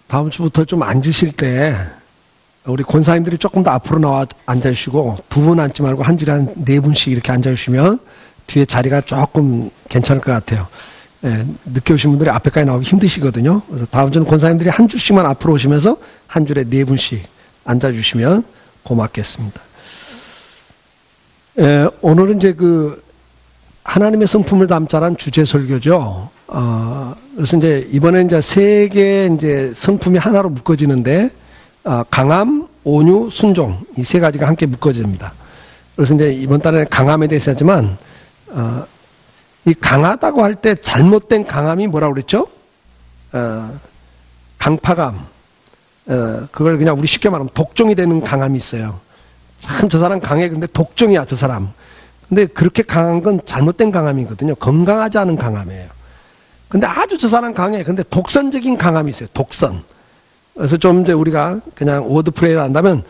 다음 주부터 좀 앉으실 때 우리 권사님들이 조금 더 앞으로 나와 앉아주시고 두 분 앉지 말고 한 줄에 한 네 분씩 이렇게 앉아주시면 뒤에 자리가 조금 괜찮을 것 같아요. 예, 늦게 오신 분들이 앞에까지 나오기 힘드시거든요. 그래서 다음 주는 권사님들이 한 줄씩만 앞으로 오시면서 한 줄에 네 분씩 앉아주시면 고맙겠습니다. 예, 오늘은 이제 하나님의 성품을 담자란 주제 설교죠. 그래서 이제 이번에 이제 세 개의 이제 성품이 하나로 묶어지는데, 강함, 온유, 순종, 이 세 가지가 함께 묶어집니다. 그래서 이제 이번 달에 강함에 대해서 하지만, 이 강하다고 할 때 잘못된 강함이 뭐라고 그랬죠? 강파감. 그걸 그냥 우리 쉽게 말하면 독종이 되는 강함이 있어요. 참 저 사람 강해. 근데 독종이야, 저 사람. 근데 그렇게 강한 건 잘못된 강함이거든요. 건강하지 않은 강함이에요. 근데 아주 저 사람 강해. 근데 독선적인 강함이 있어요. 독선. 그래서 좀 이제 우리가 그냥 워드플레이를 한다면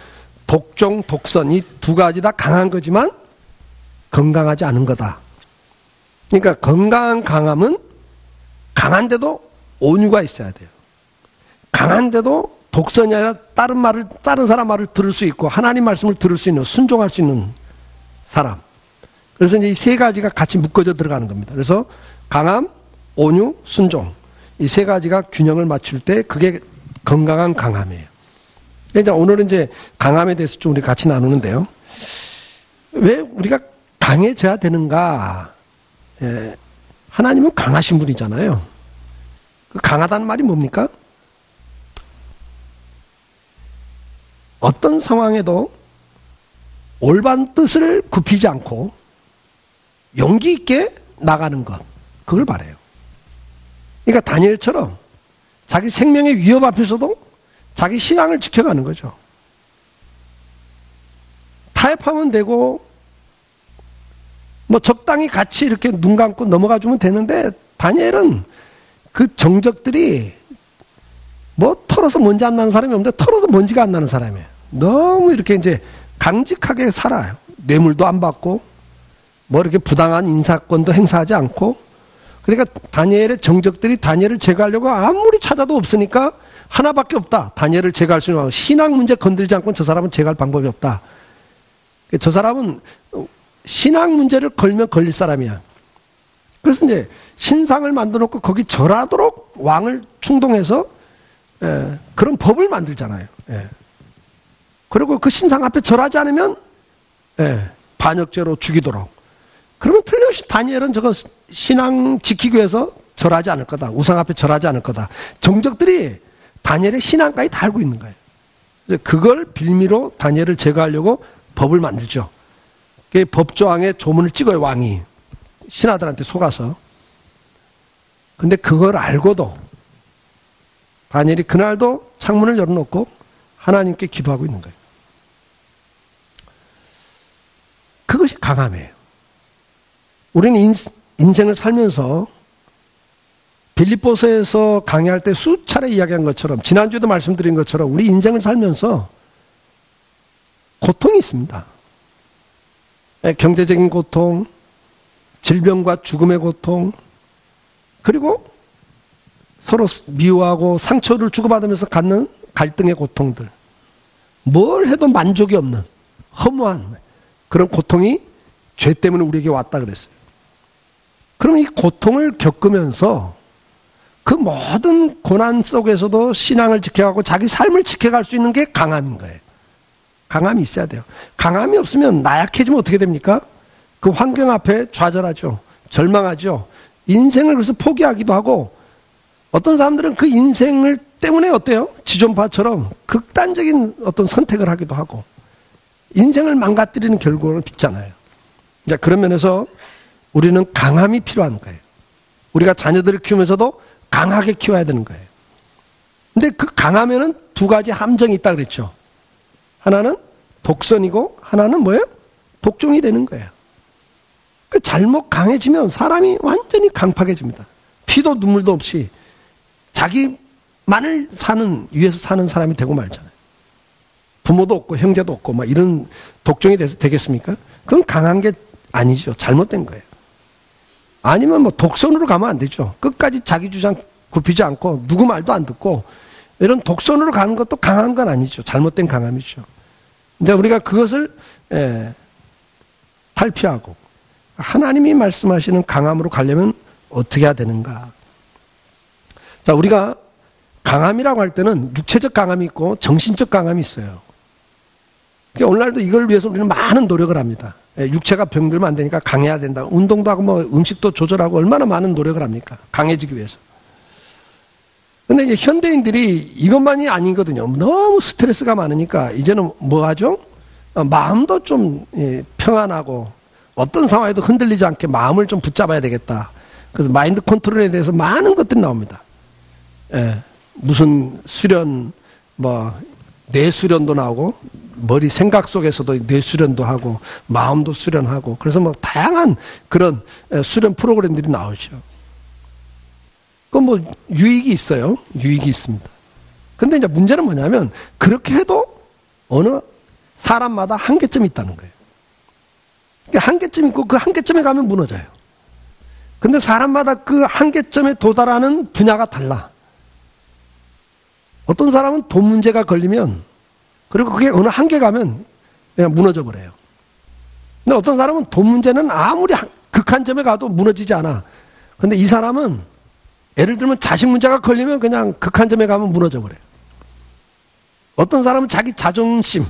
독종, 독선 이 두 가지 다 강한 거지만 건강하지 않은 거다. 그러니까 건강한 강함은 강한데도 온유가 있어야 돼요. 강한데도 독선이 아니라 다른 사람 말을 들을 수 있고 하나님 말씀을 들을 수 있는, 순종할 수 있는 사람. 그래서 이제 이 세 가지가 같이 묶어져 들어가는 겁니다. 그래서 강함, 온유, 순종. 이 세 가지가 균형을 맞출 때 그게 건강한 강함이에요. 그러니까 오늘은 이제 강함에 대해서 좀 우리 같이 나누는데요. 왜 우리가 강해져야 되는가? 예, 하나님은 강하신 분이잖아요. 그 강하다는 말이 뭡니까? 어떤 상황에도 올바른 뜻을 굽히지 않고 용기 있게 나가는 것, 그걸 바라요. 그러니까 다니엘처럼 자기 생명의 위협 앞에서도 자기 신앙을 지켜가는 거죠. 타협하면 되고 뭐 적당히 같이 이렇게 눈 감고 넘어가 주면 되는데 다니엘은 그 정적들이 뭐 털어서 먼지 안 나는 사람이 없는데 털어도 먼지가 안 나는 사람이에요. 너무 이렇게 이제 강직하게 살아요. 뇌물도 안 받고 뭐 이렇게 부당한 인사권도 행사하지 않고. 그러니까 다니엘의 정적들이 다니엘을 제거하려고 아무리 찾아도 없으니까 하나밖에 없다. 다니엘을 제거할 수 있는 신앙 문제 건들지 않고 저 사람은 제거할 방법이 없다. 저 사람은 신앙 문제를 걸면 걸릴 사람이야. 그래서 이제 신상을 만들어 놓고 거기 절하도록 왕을 충동해서 그런 법을 만들잖아요. 그리고 그 신상 앞에 절하지 않으면 반역죄로 죽이도록. 그러면 틀림없이 다니엘은 저거 신앙 지키기 위해서 절하지 않을 거다. 우상 앞에 절하지 않을 거다. 정적들이 다니엘의 신앙까지 다 알고 있는 거예요. 그걸 빌미로 다니엘을 제거하려고 법을 만들죠. 법조항에 조문을 찍어요, 왕이. 신하들한테 속아서. 근데 그걸 알고도 다니엘이 그날도 창문을 열어놓고 하나님께 기도하고 있는 거예요. 그것이 강함이에요. 우리는 인생을 살면서 빌립보서에서 강의할 때 수차례 이야기한 것처럼, 지난주에도 말씀드린 것처럼 우리 인생을 살면서 고통이 있습니다. 경제적인 고통, 질병과 죽음의 고통, 그리고 서로 미워하고 상처를 주고받으면서 갖는 갈등의 고통들. 뭘 해도 만족이 없는 허무한 그런 고통이 죄 때문에 우리에게 왔다 그랬어요. 그럼 이 고통을 겪으면서 그 모든 고난 속에서도 신앙을 지켜가고 자기 삶을 지켜갈 수 있는 게 강함인 거예요. 강함이 있어야 돼요. 강함이 없으면 나약해지면 어떻게 됩니까? 그 환경 앞에 좌절하죠. 절망하죠. 인생을 그래서 포기하기도 하고, 어떤 사람들은 그 인생을 때문에 어때요? 지존파처럼 극단적인 어떤 선택을 하기도 하고 인생을 망가뜨리는 결과를 빚잖아요. 이제 그런 면에서 우리는 강함이 필요한 거예요. 우리가 자녀들을 키우면서도 강하게 키워야 되는 거예요. 근데 그 강함에는 두 가지 함정이 있다 그랬죠. 하나는 독선이고 하나는 뭐예요? 독종이 되는 거예요. 잘못 강해지면 사람이 완전히 강팍해집니다. 피도 눈물도 없이 자기만을 위해서 사는 사람이 되고 말잖아요. 부모도 없고 형제도 없고 막 이런 독종이 되겠습니까? 그건 강한 게 아니죠. 잘못된 거예요. 아니면 뭐 독선으로 가면 안 되죠. 끝까지 자기 주장 굽히지 않고 누구 말도 안 듣고 이런 독선으로 가는 것도 강한 건 아니죠. 잘못된 강함이죠. 이제 우리가 그것을 탈피하고 하나님이 말씀하시는 강함으로 가려면 어떻게 해야 되는가? 자, 우리가 강함이라고 할 때는 육체적 강함이 있고 정신적 강함이 있어요. 오늘날도 이걸 위해서 우리는 많은 노력을 합니다. 육체가 병들면 안 되니까 강해야 된다. 운동도 하고 뭐 음식도 조절하고 얼마나 많은 노력을 합니까? 강해지기 위해서. 근데 이제 현대인들이 이것만이 아니거든요. 너무 스트레스가 많으니까 이제는 뭐 하죠? 마음도 좀 평안하고 어떤 상황에도 흔들리지 않게 마음을 좀 붙잡아야 되겠다. 그래서 마인드 컨트롤에 대해서 많은 것들이 나옵니다. 무슨 수련, 뇌수련도 나오고, 머리 생각 속에서도 뇌수련도 하고, 마음도 수련하고, 그래서 뭐 다양한 그런 수련 프로그램들이 나오죠. 그건 뭐 유익이 있어요. 유익이 있습니다. 근데 이제 문제는 뭐냐면, 그렇게 해도 어느 사람마다 한계점이 있다는 거예요. 한계점이 있고 그 한계점에 가면 무너져요. 근데 사람마다 그 한계점에 도달하는 분야가 달라. 어떤 사람은 돈 문제가 걸리면, 그리고 그게 어느 한계 가면 그냥 무너져 버려요. 근데 어떤 사람은 돈 문제는 아무리 극한 점에 가도 무너지지 않아. 근데 이 사람은 예를 들면 자식 문제가 걸리면 그냥 극한 점에 가면 무너져 버려요. 어떤 사람은 자기 자존심,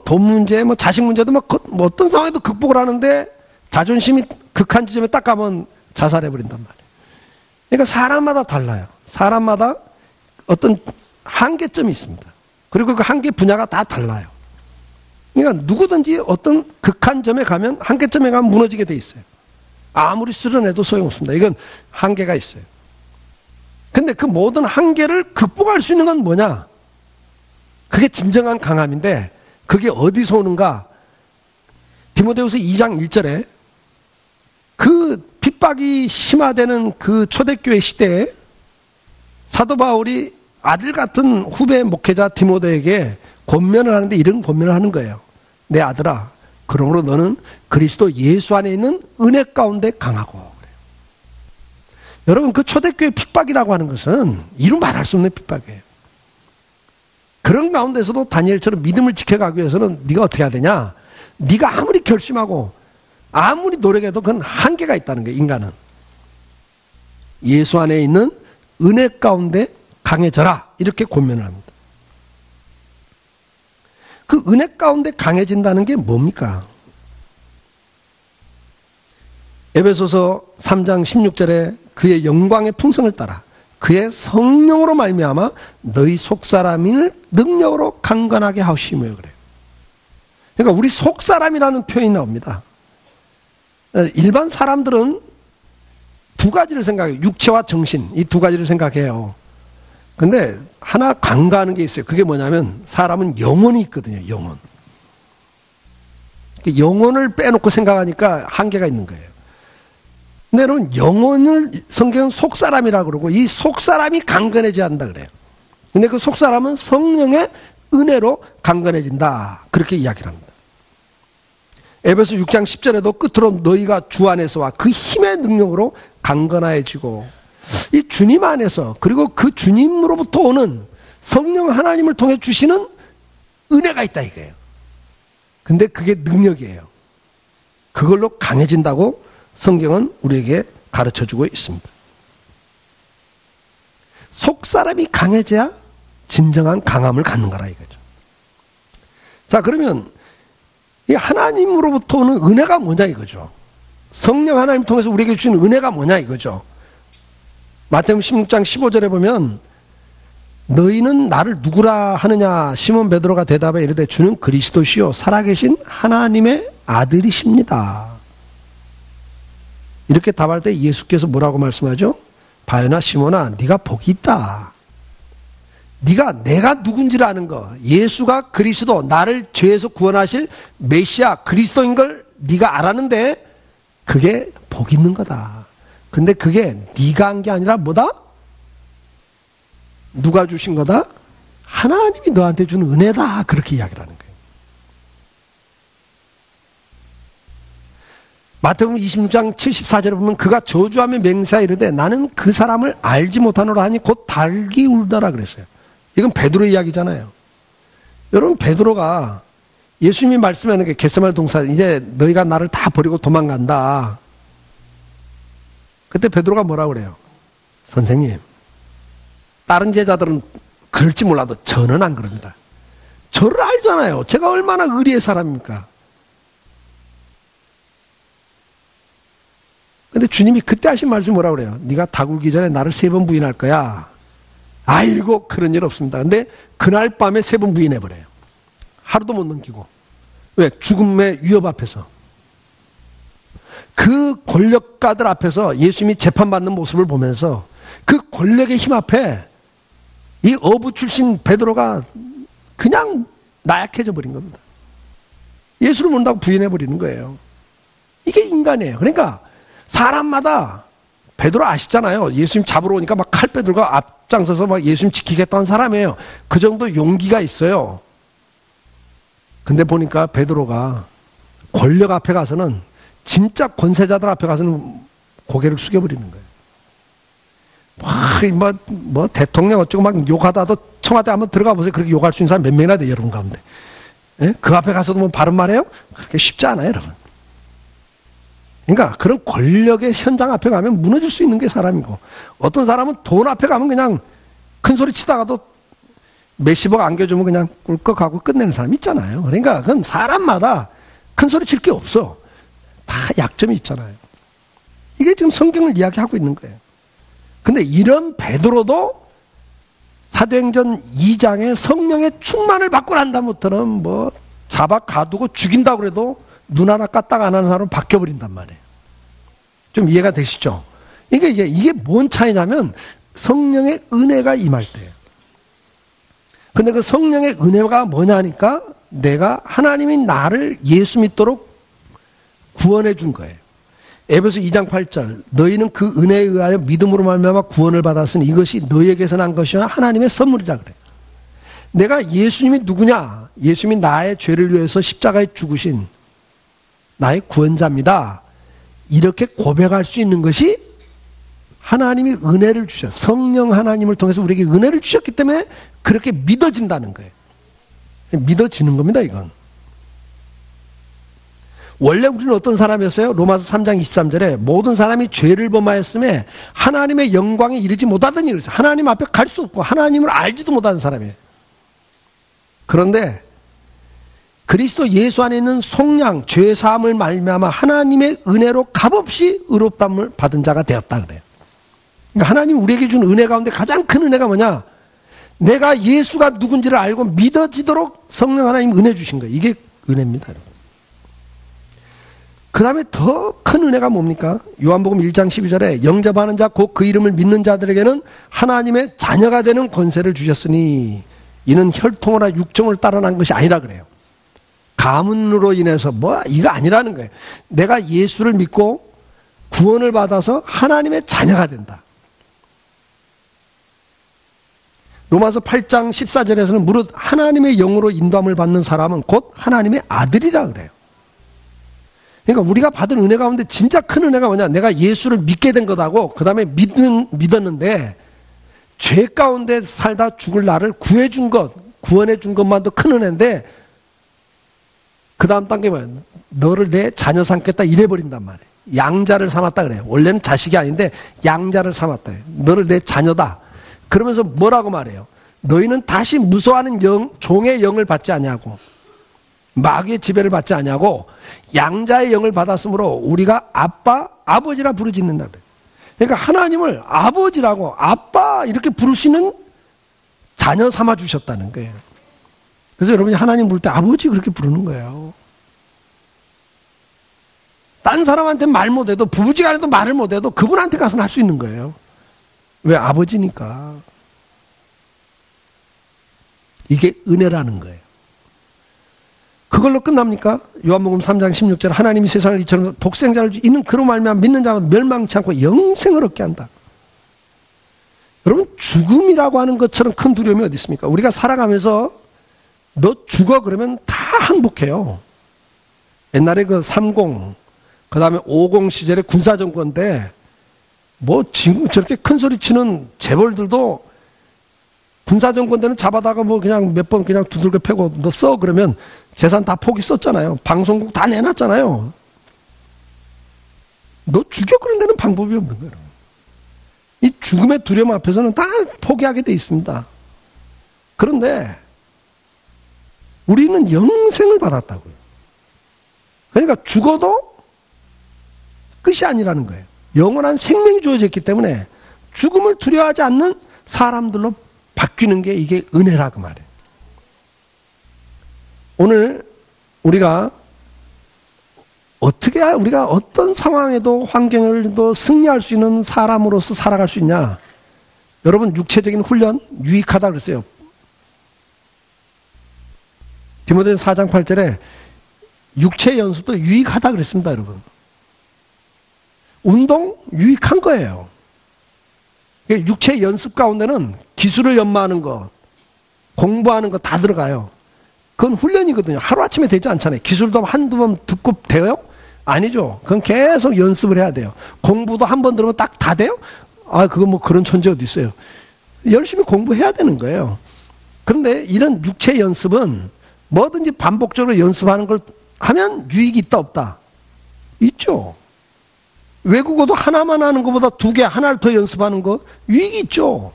돈 문제, 자식 문제도 어떤 상황에도 극복을 하는데 자존심이 극한 지점에 딱 가면 자살해 버린단 말이에요. 그러니까 사람마다 달라요. 사람마다 어떤 한계점이 있습니다. 그리고 그 한계 분야가 다 달라요. 그러니까 누구든지 어떤 극한 점에 가면, 한계점에 가면 무너지게 돼 있어요. 아무리 수련해도 소용없습니다. 이건 한계가 있어요. 근데 그 모든 한계를 극복할 수 있는 건 뭐냐? 그게 진정한 강함인데, 그게 어디서 오는가? 디모데후서 2장 1절에 그 핍박이 심화되는 그 초대교회 시대에 사도 바울이 아들 같은 후배 목회자 디모데에게 권면을 하는데 이런 권면을 하는 거예요. 내 아들아, 그러므로 너는 그리스도 예수 안에 있는 은혜 가운데 강하고. 그래요. 여러분, 그 초대교회 핍박이라고 하는 것은 이루 말할 수 없는 핍박이에요. 그런 가운데서도 다니엘처럼 믿음을 지켜가기 위해서는 네가 어떻게 해야 되냐? 네가 아무리 결심하고 아무리 노력해도 그건 한계가 있다는 거예요. 인간은. 예수 안에 있는 은혜 가운데 강해져라. 이렇게 권면을 합니다. 그 은혜 가운데 강해진다는 게 뭡니까? 에베소서 3장 16절에 그의 영광의 풍성을 따라 그의 성령으로 말미암아 너희 속사람을 능력으로 강건하게 하시며 그래요. 그러니까 우리 속사람이라는 표현이 나옵니다. 일반 사람들은 두 가지를 생각해요. 육체와 정신, 이 두 가지를 생각해요. 근데 하나 간과하는 게 있어요. 그게 뭐냐면 사람은 영혼이 있거든요. 영혼. 영혼을 빼놓고 생각하니까 한계가 있는 거예요. 근데 여러분, 영혼을 성경은 속사람이라고 그러고 이 속사람이 강건해져야 한다 그래요. 근데 그 속사람은 성령의 은혜로 강건해진다. 그렇게 이야기를 합니다. 에베소 6장 10절에도 끝으로 너희가 주 안에서와 그 힘의 능력으로 강건해지고 이 주님 안에서 그리고 그 주님으로부터 오는 성령 하나님을 통해 주시는 은혜가 있다 이거예요. 근데 그게 능력이에요. 그걸로 강해진다고 성경은 우리에게 가르쳐주고 있습니다. 속사람이 강해져야 진정한 강함을 갖는 거라 이거죠. 자, 그러면 이 하나님으로부터 오는 은혜가 뭐냐 이거죠. 성령 하나님 통해서 우리에게 주시는 은혜가 뭐냐 이거죠. 마태복음 16장 15절에 보면 너희는 나를 누구라 하느냐 시몬 베드로가 대답해 이르되 주는 그리스도시요 살아계신 하나님의 아들이십니다. 이렇게 답할 때 예수께서 뭐라고 말씀하죠? 바요나 시몬아 네가 복이 있다. 내가 누군지를 아는 거, 예수가 그리스도, 나를 죄에서 구원하실 메시아 그리스도인 걸 네가 알았는데 그게 복 있는 거다. 근데 그게 네가 한 게 아니라 뭐다? 누가 주신 거다? 하나님이 너한테 주는 은혜다. 그렇게 이야기를 하는 거예요. 마태복음 26장 74절에 보면 그가 저주하며 맹세하여 이르되 나는 그 사람을 알지 못하노라 하니 곧 닭이 울더라 그랬어요. 이건 베드로 이야기잖아요. 여러분, 베드로가 예수님이 말씀하는 게 겟세마네 동산, 이제 너희가 나를 다 버리고 도망간다. 그때 베드로가 뭐라 그래요? 선생님, 다른 제자들은 그럴지 몰라도 저는 안 그럽니다. 저를 알잖아요. 제가 얼마나 의리의 사람입니까? 근데 주님이 그때 하신 말씀이 뭐라 그래요? 네가 닭 울기 전에 나를 3번 부인할 거야. 아이고, 그런 일 없습니다. 근데 그날 밤에 3번 부인해버려요. 하루도 못 넘기고. 왜? 죽음의 위협 앞에서. 그 권력가들 앞에서 예수님이 재판받는 모습을 보면서 그 권력의 힘 앞에 이 어부 출신 베드로가 그냥 나약해져 버린 겁니다. 예수를 모른다고 부인해버리는 거예요. 이게 인간이에요. 그러니까 사람마다, 베드로 아시잖아요. 예수님 잡으러 오니까 막 칼 빼들고 앞장서서 막 예수님 지키겠다는 사람이에요. 그 정도 용기가 있어요. 근데 보니까 베드로가 권력 앞에 가서는, 진짜 권세자들 앞에 가서는 고개를 숙여버리는 거예요. 뭐 대통령 어쩌고 막 욕하다도 청와대 한번 들어가 보세요. 그렇게 욕할 수 있는 사람 몇 명이나 돼요, 여러분 가운데. 예? 그 앞에 가서도 뭐 바른 말해요? 그렇게 쉽지 않아요, 여러분. 그러니까 그런 권력의 현장 앞에 가면 무너질 수 있는 게 사람이고, 어떤 사람은 돈 앞에 가면 그냥 큰 소리 치다가도 몇십억 안겨주면 그냥 꿀꺽하고 끝내는 사람 있잖아요. 그러니까 그건 사람마다 큰 소리 칠 게 없어. 다 약점이 있잖아요. 이게 지금 성경을 이야기하고 있는 거예요. 근데 이런 베드로도 사도행전 2장에 성령의 충만을 받고 난 다음부터는 뭐 잡아 가두고 죽인다고 그래도 눈 하나 까딱 안 하는 사람은 바뀌어버린단 말이에요. 좀 이해가 되시죠? 이게 뭔 차이냐면 성령의 은혜가 임할 때예요. 근데 그 성령의 은혜가 뭐냐니까 내가, 하나님이 나를 예수 믿도록 구원해 준 거예요. 에베소 2장 8절, 너희는 그 은혜에 의하여 믿음으로 말미암아 구원을 받았으니 이것이 너희에게서 난 것이야 하나님의 선물이라 그래요. 내가 예수님이 누구냐? 예수님이 나의 죄를 위해서 십자가에 죽으신 나의 구원자입니다. 이렇게 고백할 수 있는 것이 하나님이 은혜를 주셨어요. 성령 하나님을 통해서 우리에게 은혜를 주셨기 때문에 그렇게 믿어진다는 거예요. 믿어지는 겁니다, 이건. 원래 우리는 어떤 사람이었어요? 로마서 3장 23절에 모든 사람이 죄를 범하였음에 하나님의 영광에 이르지 못하던 일을 했어요. 하나님 앞에 갈 수 없고 하나님을 알지도 못하는 사람이에요. 그런데 그리스도 예수 안에 있는 속량, 죄 사함을 말미암아 하나님의 은혜로 값없이 의롭다함을 받은 자가 되었다 그래요. 그러니까 하나님이 우리에게 준 은혜 가운데 가장 큰 은혜가 뭐냐? 내가 예수가 누군지를 알고 믿어지도록 성령 하나님 은혜 주신 거예요. 이게 은혜입니다, 여러분. 그 다음에 더 큰 은혜가 뭡니까? 요한복음 1장 12절에 영접하는 자, 곧 그 이름을 믿는 자들에게는 하나님의 자녀가 되는 권세를 주셨으니 이는 혈통이나 육정을 따라 난 것이 아니라 그래요. 가문으로 인해서 이거 아니라는 거예요. 내가 예수를 믿고 구원을 받아서 하나님의 자녀가 된다. 로마서 8장 14절에서는 무릇 하나님의 영으로 인도함을 받는 사람은 곧 하나님의 아들이라 그래요. 그러니까 우리가 받은 은혜 가운데 진짜 큰 은혜가 뭐냐? 내가 예수를 믿게 된 것하고 그 다음에 믿었는데 죄 가운데 살다 죽을 나를 구해준 것, 구원해준 것만도 큰 은혜인데 그 다음 단계 뭐야? 너를 내 자녀 삼겠다 이래버린단 말이에요. 양자를 삼았다 그래요. 원래는 자식이 아닌데 양자를 삼았다. 너를 내 자녀다. 그러면서 뭐라고 말해요? 너희는 다시 무서워하는 종의 영을 받지 아니하고 마귀의 지배를 받지 아니하고 양자의 영을 받았으므로 우리가 아빠, 아버지라 부르짖는다 그래요. 그러니까 하나님을 아버지라고 아빠 이렇게 부를 수 있는 자녀 삼아 주셨다는 거예요. 그래서 여러분이 하나님 부를 때 아버지 그렇게 부르는 거예요. 딴 사람한테 말 못해도 부부지간에도 말을 못해도 그분한테 가서는 할 수 있는 거예요. 왜? 아버지니까. 이게 은혜라는 거예요. 그걸로 끝납니까? 요한복음 3장 16절 하나님이 세상을 이처럼 독생자를 이는 그로 말미암아 믿는 자는 멸망치 않고 영생을 얻게 한다. 여러분 죽음이라고 하는 것처럼 큰 두려움이 어디 있습니까? 우리가 살아가면서 너 죽어 그러면 다 항복해요. 옛날에 그 삼공 그 다음에 50 시절에 군사정권 때, 뭐, 지금 저렇게 큰 소리 치는 재벌들도 군사정권 때는 잡아다가 뭐 그냥 몇 번 그냥 두들겨 패고 너 써? 그러면 재산 다 포기 썼잖아요. 방송국 다 내놨잖아요. 너 죽여 그런 데는 방법이 없는 거예요. 이 죽음의 두려움 앞에서는 다 포기하게 돼 있습니다. 그런데 우리는 영생을 받았다고요. 그러니까 죽어도 끝이 아니라는 거예요. 영원한 생명이 주어졌기 때문에 죽음을 두려워하지 않는 사람들로 바뀌는 게 이게 은혜라고 말해요. 오늘 우리가 어떻게 우리가 어떤 상황에도 환경에도 승리할 수 있는 사람으로서 살아갈 수 있냐? 여러분 육체적인 훈련 유익하다 그랬어요. 디모데전서 4장 8절에 육체 연습도 유익하다 그랬습니다, 여러분. 운동 유익한 거예요. 육체 연습 가운데는 기술을 연마하는 거, 공부하는 거 다 들어가요. 그건 훈련이거든요. 하루아침에 되지 않잖아요. 기술도 한두 번 듣고 돼요? 아니죠. 그건 계속 연습을 해야 돼요. 공부도 한 번 들으면 딱 다 돼요? 아, 그거 뭐 그런 천재 어디 있어요. 열심히 공부해야 되는 거예요. 그런데 이런 육체 연습은 뭐든지 반복적으로 연습하는 걸 하면 유익이 있다 없다? 있죠. 외국어도 하나만 하는 것보다 두 개, 하나를 더 연습하는 거 유익이 있죠.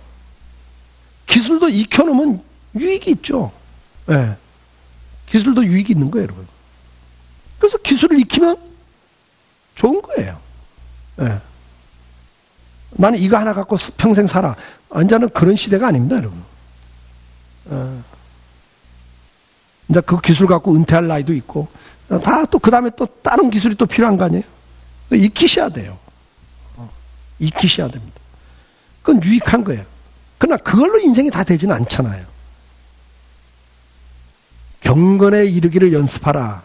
기술도 익혀놓으면 유익이 있죠. 네. 기술도 유익이 있는 거예요, 여러분. 그래서 기술을 익히면 좋은 거예요. 네. 나는 이거 하나 갖고 평생 살아. 이제는 그런 시대가 아닙니다, 여러분. 이제 그 기술 갖고 은퇴할 나이도 있고, 다 또 그 다음에 또 다른 기술이 또 필요한 거 아니에요? 익히셔야 돼요. 익히셔야 됩니다. 그건 유익한 거예요. 그러나 그걸로 인생이 다 되지는 않잖아요. 경건에 이르기를 연습하라.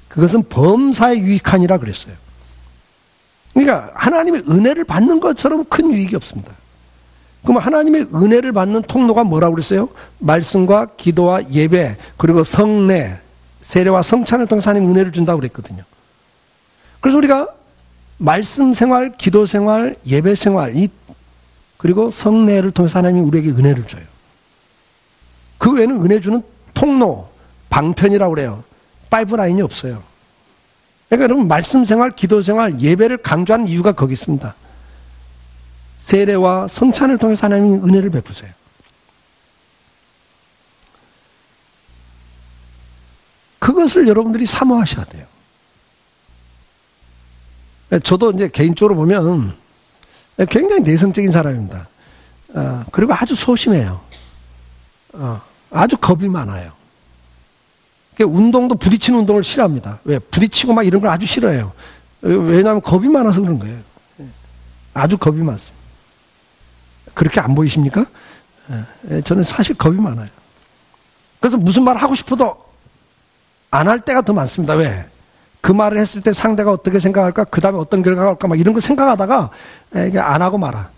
그것은 범사에 유익하니라 그랬어요. 그러니까 하나님의 은혜를 받는 것처럼 큰 유익이 없습니다. 그럼 하나님의 은혜를 받는 통로가 뭐라고 그랬어요? 말씀과 기도와 예배, 그리고 성례, 세례와 성찬을 통해서 하나님 은혜를 준다고 그랬거든요. 그래서 우리가 말씀 생활, 기도 생활, 예배 생활, 그리고 성례를 통해서 하나님이 우리에게 은혜를 줘요. 그 외에는 은혜 주는 통로, 방편이라고 그래요. 파이프라인이 없어요. 그러니까 여러분 말씀 생활, 기도 생활, 예배를 강조하는 이유가 거기 있습니다. 세례와 성찬을 통해서 하나님이 은혜를 베푸세요. 그것을 여러분들이 사모하셔야 돼요. 저도 이제 개인적으로 보면 굉장히 내성적인 사람입니다. 그리고 아주 소심해요. 아주 겁이 많아요. 운동도 부딪히는 운동을 싫어합니다. 왜? 부딪히고 막 이런 걸 아주 싫어해요. 왜냐하면 겁이 많아서 그런 거예요. 아주 겁이 많습니다. 그렇게 안 보이십니까? 저는 사실 겁이 많아요. 그래서 무슨 말 하고 싶어도 안 할 때가 더 많습니다. 왜? 그 말을 했을 때 상대가 어떻게 생각할까? 그 다음에 어떤 결과가 올까? 막 이런 거 생각하다가 이게 안 하고 말아.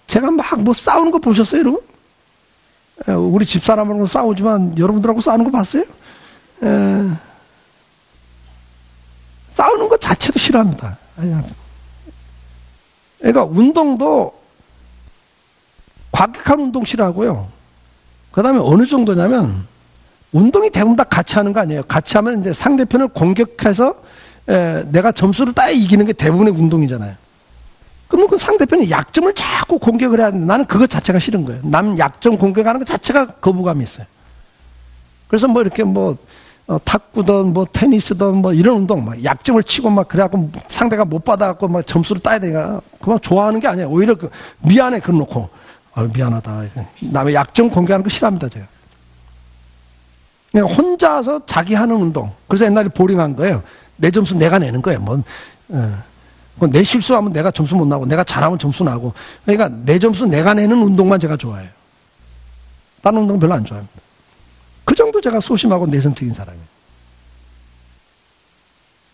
제가 막 뭐 싸우는 거 보셨어요, 여러분? 우리 집사람하고 싸우지만 여러분들하고 싸우는 거 봤어요? 싸우는 것 자체도 싫어합니다. 그러니까 운동도 과격한 운동 싫어하고요. 그 다음에 어느 정도냐면 운동이 대부분 다 같이 하는 거 아니에요. 같이 하면 이제 상대편을 공격해서 내가 점수를 따야 이기는 게 대부분의 운동이잖아요. 그러면 그 상대편이 약점을 자꾸 공격을 해야 되는데 나는 그것 자체가 싫은 거예요. 남 약점 공격하는 것 자체가 거부감이 있어요. 그래서 뭐 이렇게 뭐 탁구든 뭐 테니스든 뭐 이런 운동 막 약점을 치고 막 그래갖고 상대가 못 받아갖고 막 점수를 따야 되니까 그만 좋아하는 게 아니에요. 오히려 미안해 그래놓고 미안하다. 남의 약점 공격하는 거 싫어합니다 제가. 그냥 혼자서 자기 하는 운동. 그래서 옛날에 보링한 거예요. 내 점수 내가 내는 거예요. 내 실수하면 내가 점수 못 나고, 내가 잘하면 점수 나고. 그러니까 내 점수 내가 내는 운동만 제가 좋아해요. 다른 운동 별로 안 좋아합니다. 그 정도 제가 소심하고 내성적인 사람이에요.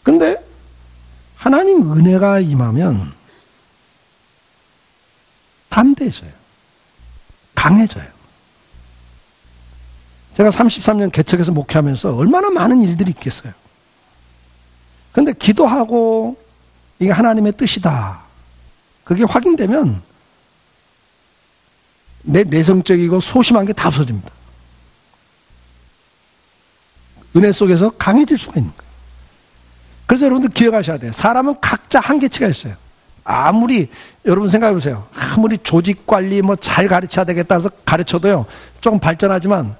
그런데 하나님 은혜가 임하면 담대해져요. 강해져요. 제가 33년 개척에서 목회하면서 얼마나 많은 일들이 있겠어요. 근데 기도하고 이게 하나님의 뜻이다. 그게 확인되면 내 내성적이고 소심한 게 다 없어집니다. 은혜 속에서 강해질 수가 있는 거예요. 그래서 여러분들 기억하셔야 돼요. 사람은 각자 한계치가 있어요. 아무리 여러분 생각해 보세요. 아무리 조직 관리 뭐 잘 가르쳐야 되겠다 해서 가르쳐도요. 조금 발전하지만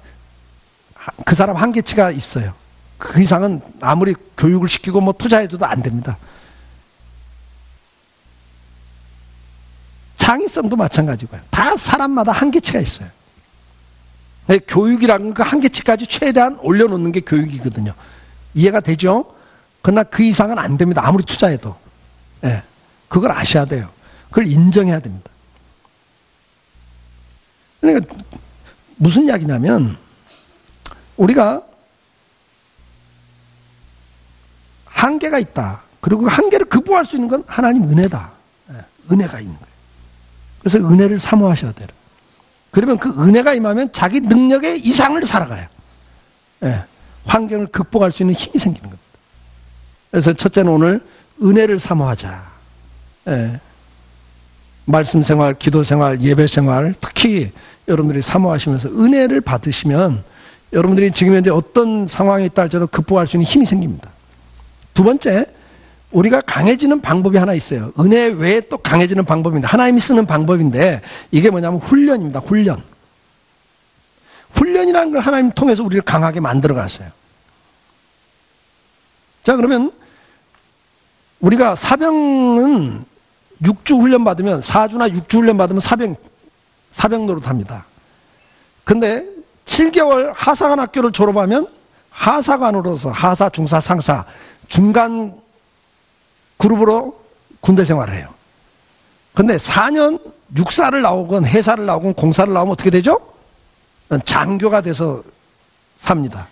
그 사람 한계치가 있어요. 그 이상은 아무리 교육을 시키고 뭐 투자해줘도 안 됩니다. 창의성도 마찬가지고요. 다 사람마다 한계치가 있어요. 교육이라는 그 한계치까지 최대한 올려놓는 게 교육이거든요. 이해가 되죠? 그러나 그 이상은 안 됩니다. 아무리 투자해도. 예, 그걸 아셔야 돼요. 그걸 인정해야 됩니다. 그러니까 무슨 이야기냐면 우리가 한계가 있다. 그리고 그 한계를 극복할 수 있는 건 하나님 은혜다. 예, 은혜가 있는 거예요. 그래서 은혜를 사모하셔야 돼요. 그러면 그 은혜가 임하면 자기 능력의 이상을 살아가요. 예, 환경을 극복할 수 있는 힘이 생기는 겁니다. 그래서 첫째는 오늘 은혜를 사모하자. 예, 말씀 생활, 기도 생활, 예배 생활, 특히 여러분들이 사모하시면서 은혜를 받으시면 여러분들이 지금 현재 어떤 상황에 있다 할지라도 극복할 수 있는 힘이 생깁니다. 두 번째, 우리가 강해지는 방법이 하나 있어요. 은혜 외에 또 강해지는 방법입니다. 하나님이 쓰는 방법인데 이게 뭐냐면 훈련입니다. 훈련. 훈련이라는 걸 하나님 통해서 우리를 강하게 만들어 갔어요. 자, 그러면 우리가 사병은 6주 훈련 받으면 4주나 6주 훈련 받으면 사병 노릇합니다. 근데 7개월 하사관 학교를 졸업하면 하사관으로서 하사, 중사, 상사 중간 그룹으로 군대 생활을 해요. 근데 4년 육사를 나오건 해사를 나오건 공사를 나오면 어떻게 되죠? 장교가 돼서 삽니다.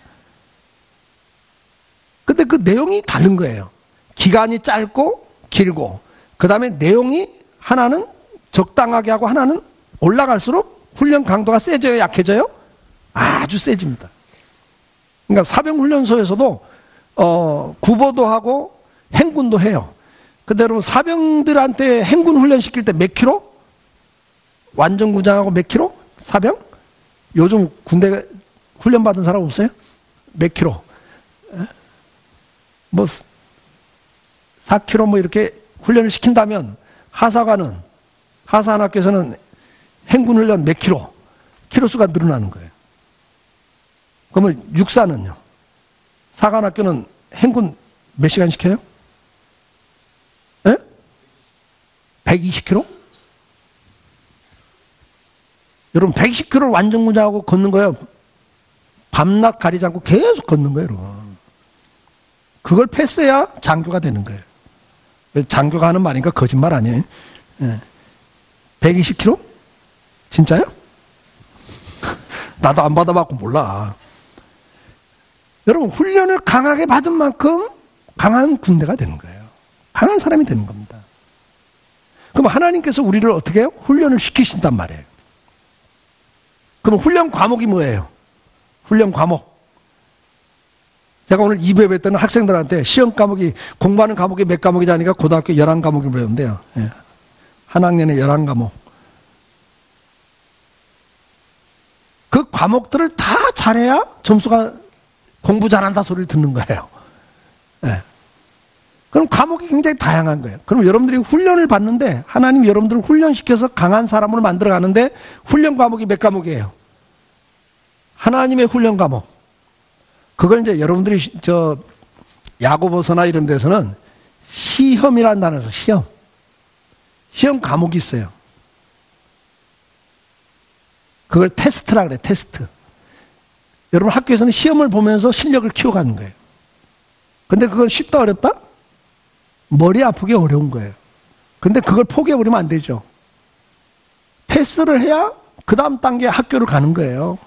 근데 그 내용이 다른 거예요. 기간이 짧고 길고 그 다음에 내용이 하나는 적당하게 하고 하나는 올라갈수록 훈련 강도가 세져요? 약해져요? 아주 세집니다. 그러니까 사병훈련소에서도 구보도 하고 행군도 해요. 근데 여러분 사병들한테 행군 훈련 시킬 때 몇 킬로? 완전구장하고 몇 킬로? 사병? 요즘 군대 훈련 받은 사람 없어요? 몇 킬로? 뭐 4킬로 뭐 이렇게 훈련을 시킨다면 하사관은 하사관학교에서는 행군 훈련 몇 킬로? 킬로수가 늘어나는 거예요. 그러면 육사는요? 사관학교는 행군 몇 시간 시켜요? 120km? 여러분 120km를 완전구장하고 걷는 거예요. 밤낮 가리지 않고 계속 걷는 거예요. 여러분. 그걸 패스해야 장교가 되는 거예요. 장교가 하는 말이니까 거짓말 아니에요. 120km? 진짜요? 나도 안 받아봤고 몰라. 여러분 훈련을 강하게 받은 만큼 강한 군대가 되는 거예요. 강한 사람이 되는 겁니다. 그럼 하나님께서 우리를 어떻게 해요? 훈련을 시키신단 말이에요. 그럼 훈련 과목이 뭐예요? 훈련 과목. 제가 오늘 2부에 뵀더니 학생들한테 시험 과목이 공부하는 과목이 몇 과목이냐니까 고등학교 11과목이 배우는데요. 예. 한 학년에 11과목. 그 과목들을 다 잘해야 점수가 공부 잘한다 소리를 듣는 거예요. 예. 그럼 과목이 굉장히 다양한 거예요. 그럼 여러분들이 훈련을 받는데 하나님이 여러분들을 훈련시켜서 강한 사람으로 만들어 가는데 훈련 과목이 몇 과목이에요? 하나님의 훈련 과목. 그걸 이제 여러분들이 야고보서나 이런 데서는 시험이라는 단어에서 시험 과목이 있어요. 그걸 테스트라 그래, 테스트. 여러분 학교에서는 시험을 보면서 실력을 키워가는 거예요. 근데 그건 쉽다 어렵다? 머리 아프게 어려운 거예요. 근데 그걸 포기해버리면 안 되죠. 패스를 해야 그 다음 단계 학교를 가는 거예요.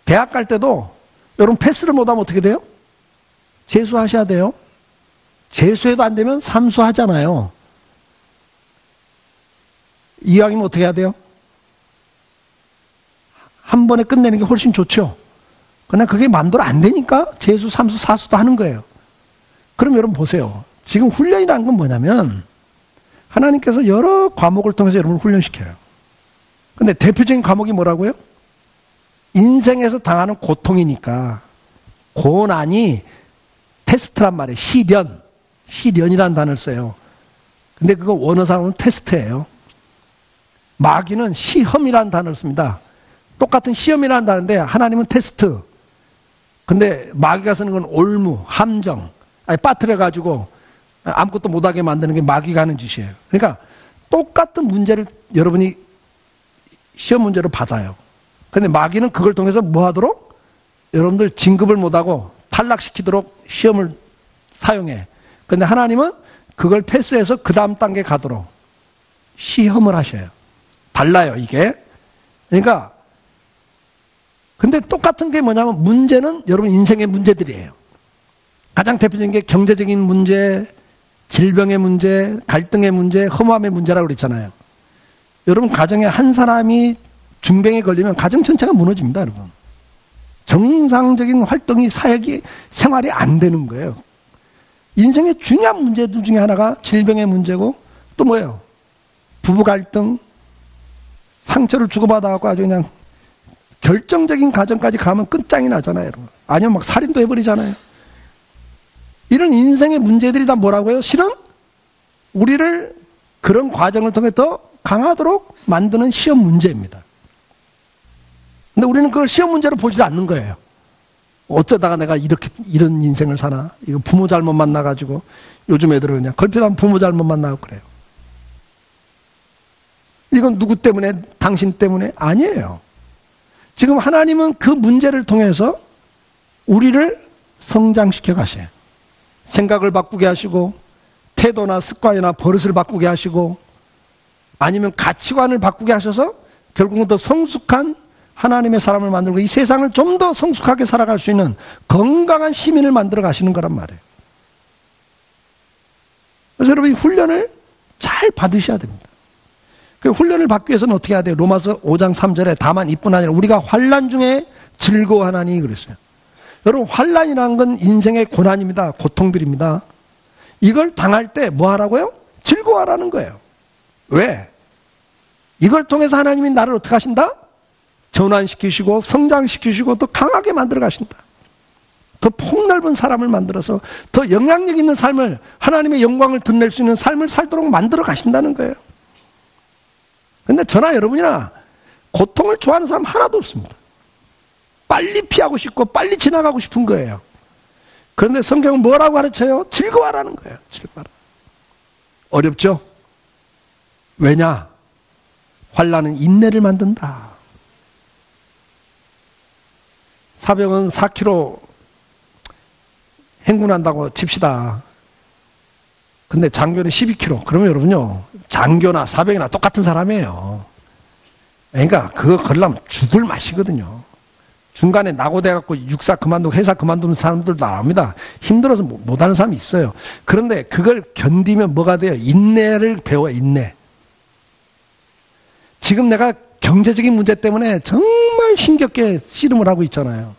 대학 갈 때도 여러분 패스를 못하면 어떻게 돼요? 재수하셔야 돼요. 재수해도 안 되면 삼수하잖아요. 이왕이면 어떻게 해야 돼요? 한 번에 끝내는 게 훨씬 좋죠. 그러나 그게 마음대로 안 되니까 재수, 삼수, 사수도 하는 거예요. 그럼 여러분 보세요. 지금 훈련이라는 건 뭐냐면 하나님께서 여러 과목을 통해서 여러분을 훈련시켜요. 근데 대표적인 과목이 뭐라고요? 인생에서 당하는 고통이니까 고난이 테스트란 말이에요. 시련. 시련이라는 단어를 써요. 근데 그거 원어상으로는 테스트예요. 마귀는 시험이라는 단어를 씁니다. 똑같은 시험이라는 단어인데 하나님은 테스트. 근데 마귀가 쓰는 건 올무, 함정, 빠뜨려가지고 아무것도 못하게 만드는 게 마귀가 하는 짓이에요. 그러니까 똑같은 문제를 여러분이 시험 문제로 받아요. 근데 마귀는 그걸 통해서 뭐 하도록? 여러분들 진급을 못하고 탈락시키도록 시험을 사용해. 근데 하나님은 그걸 패스해서 그 다음 단계 가도록 시험을 하셔요. 달라요, 이게. 그러니까, 근데 똑같은 게 뭐냐면 문제는 여러분 인생의 문제들이에요. 가장 대표적인 게 경제적인 문제, 질병의 문제, 갈등의 문제, 허무함의 문제라고 그랬잖아요. 여러분 가정에 한 사람이 중병에 걸리면 가정 전체가 무너집니다, 여러분. 정상적인 활동이 사역이 생활이 안 되는 거예요. 인생의 중요한 문제들 중에 하나가 질병의 문제고 또 뭐예요? 부부 갈등, 상처를 주고받아갖고 아주 그냥 결정적인 과정까지 가면 끝장이 나잖아요, 여러분. 아니면 막 살인도 해버리잖아요. 이런 인생의 문제들이 다 뭐라고요? 실은 우리를 그런 과정을 통해 더 강하도록 만드는 시험 문제입니다. 근데 우리는 그걸 시험 문제로 보지 않는 거예요. 어쩌다가 내가 이런 인생을 사나? 이거 부모 잘못 만나가지고 요즘 애들은 그냥 걸핏하면 부모 잘못 만나고 그래요. 이건 누구 때문에? 당신 때문에? 아니에요. 지금 하나님은 그 문제를 통해서 우리를 성장시켜 가셔요. 생각을 바꾸게 하시고 태도나 습관이나 버릇을 바꾸게 하시고 아니면 가치관을 바꾸게 하셔서 결국은 더 성숙한 하나님의 사람을 만들고 이 세상을 좀 더 성숙하게 살아갈 수 있는 건강한 시민을 만들어 가시는 거란 말이에요. 그래서 여러분 이 훈련을 잘 받으셔야 됩니다. 그 훈련을 받기 위해서는 어떻게 해야 돼요? 로마서 5장 3절에 다만 이뿐 아니라 우리가 환난 중에 즐거워하나니 그랬어요. 여러분 환난이라는 건 인생의 고난입니다. 고통들입니다. 이걸 당할 때 뭐 하라고요? 즐거워하라는 거예요. 왜? 이걸 통해서 하나님이 나를 어떻게 하신다? 전환시키시고 성장시키시고 더 강하게 만들어 가신다. 더 폭넓은 사람을 만들어서 더 영향력 있는 삶을 하나님의 영광을 드러낼 수 있는 삶을 살도록 만들어 가신다는 거예요. 근데 저나 여러분이나 고통을 좋아하는 사람 하나도 없습니다. 빨리 피하고 싶고 빨리 지나가고 싶은 거예요. 그런데 성경은 뭐라고 가르쳐요? 즐거워하라는 거예요. 즐거워하라. 어렵죠? 왜냐? 환난은 인내를 만든다. 사병은 4km 행군한다고 칩시다. 근데 장교는 12km. 그러면 여러분요, 장교나 사병이나 똑같은 사람이에요. 그러니까 그거 걸려면 죽을 맛이거든요. 중간에 낙오돼갖고 육사 그만두고 회사 그만두는 사람들도 나옵니다. 힘들어서 못하는 사람이 있어요. 그런데 그걸 견디면 뭐가 돼요? 인내를 배워요, 인내. 지금 내가 경제적인 문제 때문에 정말 힘겹게 씨름을 하고 있잖아요.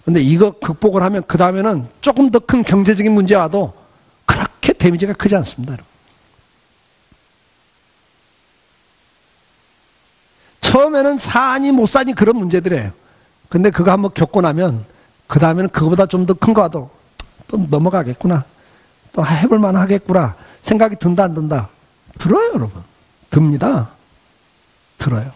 근데 이거 극복을 하면 그 다음에는 조금 더 큰 경제적인 문제 와도 그렇게 데미지가 크지 않습니다. 여러분. 처음에는 사니 못 사니 그런 문제들이에요. 근데 그거 한번 겪고 나면 그 다음에는 그거보다 좀 더 큰 거 와도 또 넘어가겠구나. 또 해볼만 하겠구나. 생각이 든다 안 든다. 들어요, 여러분. 듭니다. 들어요.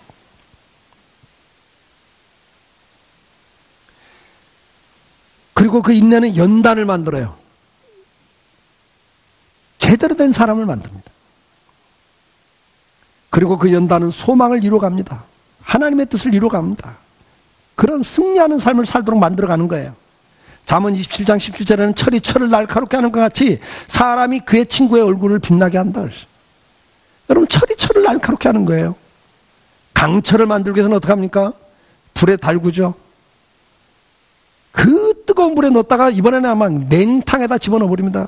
그리고 그 인내는 연단을 만들어요. 제대로 된 사람을 만듭니다. 그리고 그 연단은 소망을 이루어갑니다. 하나님의 뜻을 이루어갑니다. 그런 승리하는 삶을 살도록 만들어가는 거예요. 잠언 27장 17절에는 철이 철을 날카롭게 하는 것 같이 사람이 그의 친구의 얼굴을 빛나게 한다. 여러분 철이 철을 날카롭게 하는 거예요. 강철을 만들기 위해서는 어떻게 합니까? 불에 달구죠. 그 뜨거운 불에 넣었다가 이번에는 아마 냉탕에다 집어넣어 버립니다.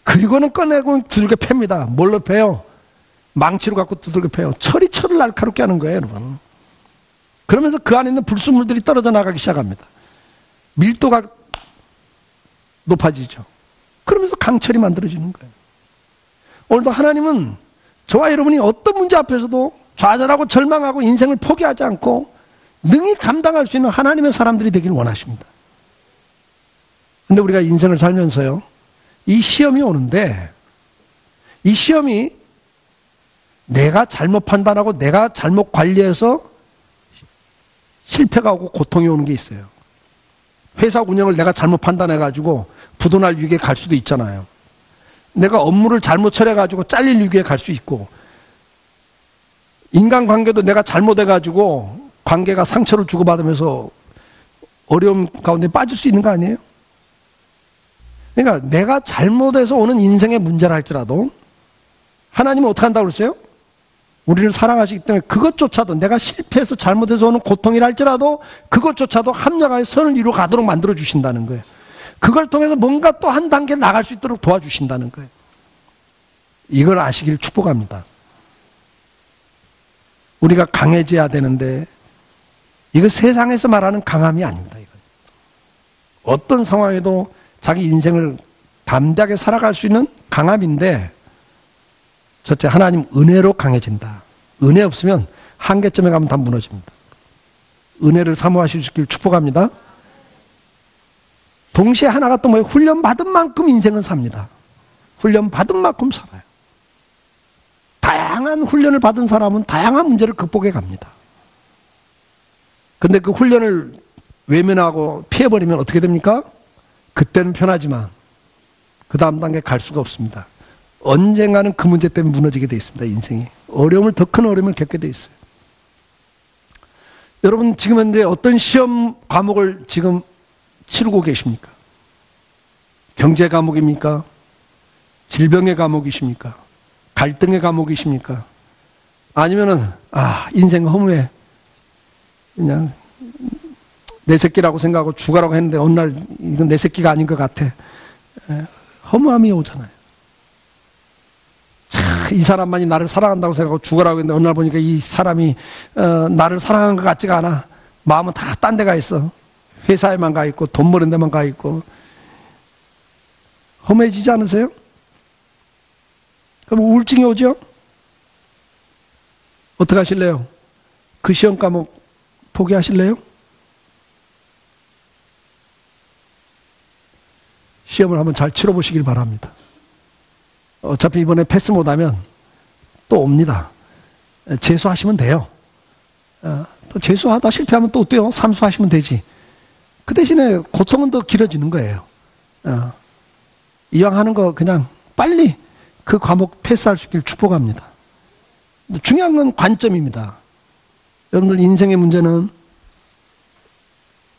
그리고는 꺼내고 두들겨 팹니다. 뭘로 패요? 망치로 갖고 두들겨 패요. 철이 철을 날카롭게 하는 거예요, 여러분. 그러면서 그 안에 있는 불순물들이 떨어져 나가기 시작합니다. 밀도가 높아지죠. 그러면서 강철이 만들어지는 거예요. 오늘도 하나님은 저와 여러분이 어떤 문제 앞에서도 좌절하고 절망하고 인생을 포기하지 않고 능히 감당할 수 있는 하나님의 사람들이 되길 원하십니다. 근데 우리가 인생을 살면서요, 이 시험이 오는데, 이 시험이 내가 잘못 판단하고 내가 잘못 관리해서 실패가 오고 고통이 오는 게 있어요. 회사 운영을 내가 잘못 판단해가지고 부도날 위기에 갈 수도 있잖아요. 내가 업무를 잘못 처리해가지고 잘릴 위기에 갈 수 있고, 인간관계도 내가 잘못해가지고 관계가 상처를 주고받으면서 어려움 가운데 빠질 수 있는 거 아니에요? 그러니까 내가 잘못해서 오는 인생의 문제라 할지라도 하나님은 어떻게 한다고 그랬어요? 우리를 사랑하시기 때문에 그것조차도 내가 실패해서 잘못해서 오는 고통이라 할지라도 그것조차도 합력하여 선을 이루어 가도록 만들어 주신다는 거예요. 그걸 통해서 뭔가 또 한 단계 나갈 수 있도록 도와주신다는 거예요. 이걸 아시길 축복합니다. 우리가 강해져야 되는데 이거 세상에서 말하는 강함이 아닙니다. 이건. 어떤 상황에도 자기 인생을 담대하게 살아갈 수 있는 강함인데, 첫째, 하나님 은혜로 강해진다. 은혜 없으면 한계점에 가면 다 무너집니다. 은혜를 사모하실 수 있길 축복합니다. 동시에 하나가 또 뭐예요? 훈련받은 만큼 인생은 삽니다. 훈련받은 만큼 살아요. 다양한 훈련을 받은 사람은 다양한 문제를 극복해 갑니다. 근데 그 훈련을 외면하고 피해버리면 어떻게 됩니까? 그때는 편하지만 그 다음 단계 갈 수가 없습니다. 언젠가는 그 문제 때문에 무너지게 돼 있습니다. 인생이. 어려움을, 더 큰 어려움을 겪게 돼 있어요. 여러분 지금 현재 어떤 시험 과목을 지금 치르고 계십니까? 경제 과목입니까? 질병의 과목이십니까? 갈등의 과목이십니까? 아니면은 인생 허무해, 그냥 내 새끼라고 생각하고 죽어라고 했는데 어느 날 이건 내 새끼가 아닌 것 같아, 허무함이 오잖아요. 이 사람만이 나를 사랑한다고 생각하고 죽어라고 했는데 어느 날 보니까 이 사람이 나를 사랑한 것 같지가 않아. 마음은 다 딴 데 가 있어. 회사에만 가 있고 돈 버는 데만 가 있고. 허무해지지 않으세요? 그럼 우울증이 오죠? 어떻게 하실래요? 그 시험 과목 포기하실래요? 시험을 한번 잘 치러보시길 바랍니다. 어차피 이번에 패스 못하면 또 옵니다. 재수하시면 돼요. 또 재수하다 실패하면 또 어때요? 삼수하시면 되지. 그 대신에 고통은 더 길어지는 거예요. 이왕 하는 거 그냥 빨리 그 과목 패스할 수 있길 축복합니다. 중요한 건 관점입니다. 여러분들 인생의 문제는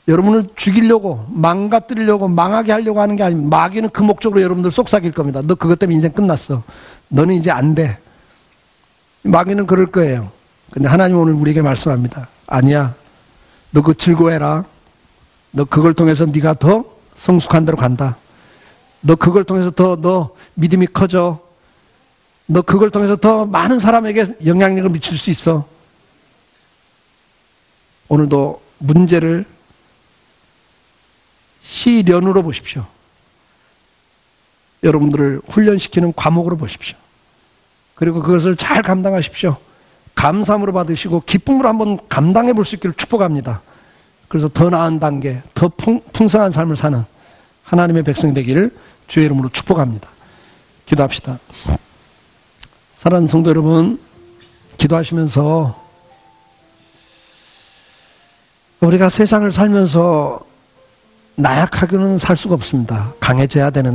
여러분을 죽이려고, 망가뜨리려고, 망하게 하려고 하는 게 아닙니다. 마귀는 그 목적으로 여러분들 속삭일 겁니다. 너 그것 때문에 인생 끝났어. 너는 이제 안 돼. 마귀는 그럴 거예요. 근데 하나님은 오늘 우리에게 말씀합니다. 아니야. 너 그거 즐거워해라. 너 그걸 통해서 네가 더 성숙한 데로 간다. 너 그걸 통해서 더 너 믿음이 커져. 너 그걸 통해서 더 많은 사람에게 영향력을 미칠 수 있어. 오늘도 문제를 시련으로 보십시오. 여러분들을 훈련시키는 과목으로 보십시오. 그리고 그것을 잘 감당하십시오. 감사함으로 받으시고 기쁨으로 한번 감당해 볼 수 있기를 축복합니다. 그래서 더 나은 단계, 더 풍성한 삶을 사는 하나님의 백성이 되기를 주의 이름으로 축복합니다. 기도합시다. 사랑하는 성도 여러분, 기도하시면서 우리가 세상을 살면서 나약하게는 살 수가 없습니다. 강해져야 되는